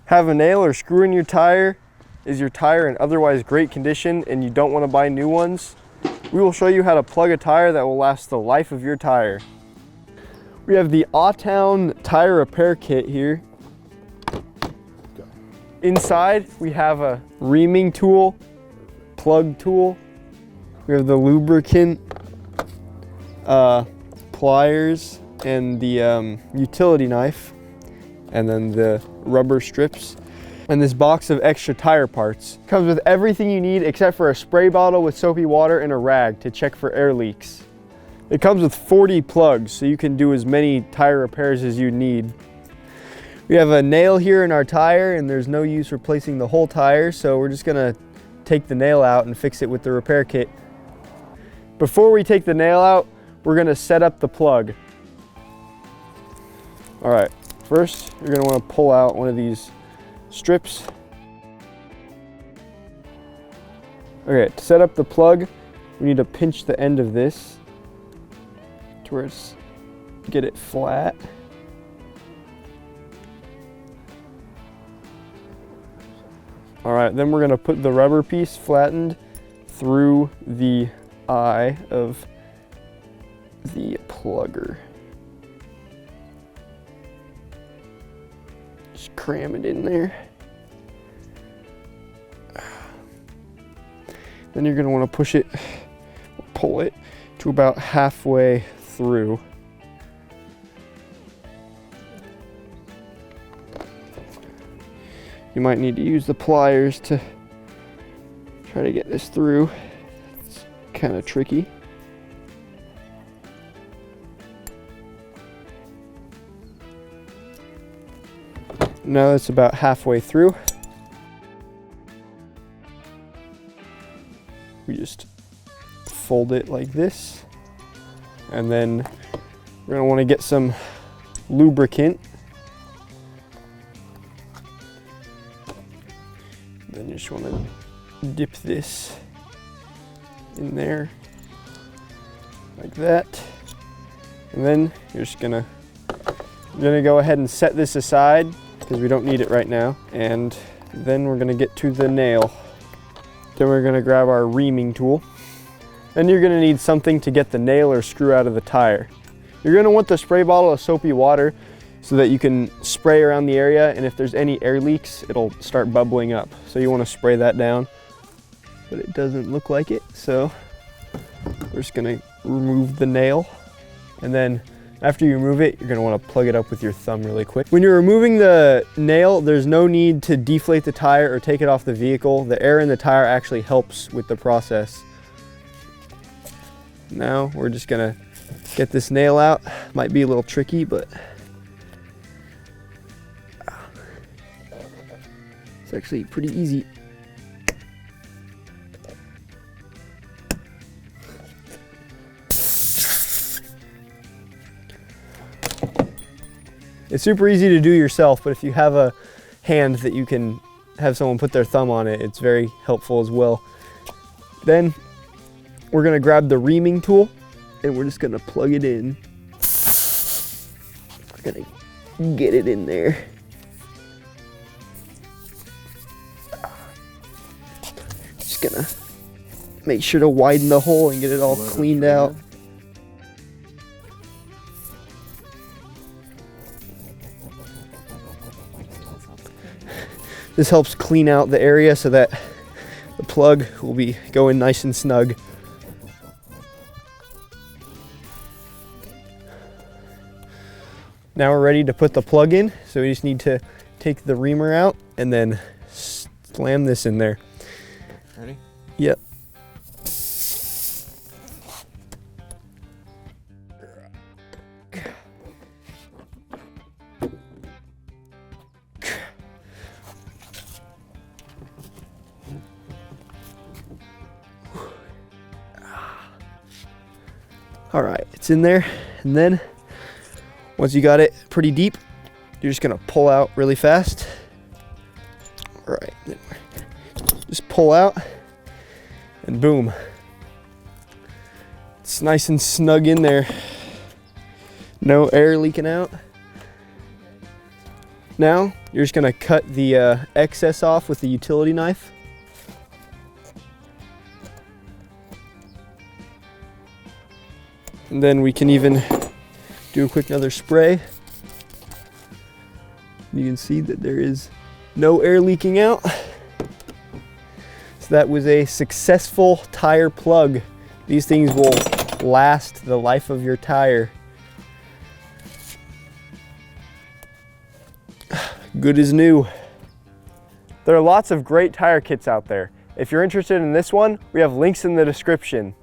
Have a nail or screw in your tire? Is your tire in otherwise great condition and you don't want to buy new ones? We will show you how to plug a tire that will last the life of your tire. We have the Awtown tire repair kit here. Inside we have a reaming tool, plug tool. We have the lubricant, pliers, and the utility knife, and then the rubber strips. And this box of extra tire parts. Comes with everything you need except for a spray bottle with soapy water and a rag to check for air leaks. It comes with 40 plugs, so you can do as many tire repairs as you need. We have a nail here in our tire, and there's no use replacing the whole tire, so we're just gonna take the nail out and fix it with the repair kit. Before we take the nail out, we're gonna set up the plug. All right, first you're gonna wanna pull out one of these strips. Okay, to set up the plug, we need to pinch the end of this to where it's, get it flat. All right, then we're gonna put the rubber piece flattened through the eye of the plugger. Just cram it in there. Then you're gonna wanna push it, pull it to about halfway through. You might need to use the pliers to try to get this through. It's kind of tricky. Now it's about halfway through. We just fold it like this, and then we're gonna want to get some lubricant. Then you just want to dip this in there like that, and then you're gonna go ahead and set this aside because we don't need it right now, and then we're gonna get to the nail. Then we're gonna grab our reaming tool. Then you're gonna need something to get the nail or screw out of the tire. You're gonna want the spray bottle of soapy water so that you can spray around the area, and if there's any air leaks, it'll start bubbling up. So you wanna spray that down, but it doesn't look like it, so we're just gonna remove the nail. And then after you remove it, you're gonna wanna plug it up with your thumb really quick. When you're removing the nail, there's no need to deflate the tire or take it off the vehicle. The air in the tire actually helps with the process. Now we're just gonna get this nail out. Might be a little tricky, but it's actually pretty easy. It's super easy to do yourself, but if you have a hand that you can have someone put their thumb on it, it's very helpful as well. Then we're gonna grab the reaming tool and we're just gonna plug it in. We're gonna get it in there. Just gonna make sure to widen the hole and get it all cleaned out. This helps clean out the area so that the plug will be going nice and snug. Now we're ready to put the plug in, so we just need to take the reamer out and then slam this in there. Ready? Yep. All right, it's in there, and then once you got it pretty deep, you're just gonna pull out really fast. All right, just pull out, and boom. It's nice and snug in there. No air leaking out. Now, You're just gonna cut the excess off with the utility knife. And then we can even do a quick another spray. You can see that there is no air leaking out. So that was a successful tire plug. These things will last the life of your tire. Good as new. There are lots of great tire kits out there. If you're interested in this one, we have links in the description.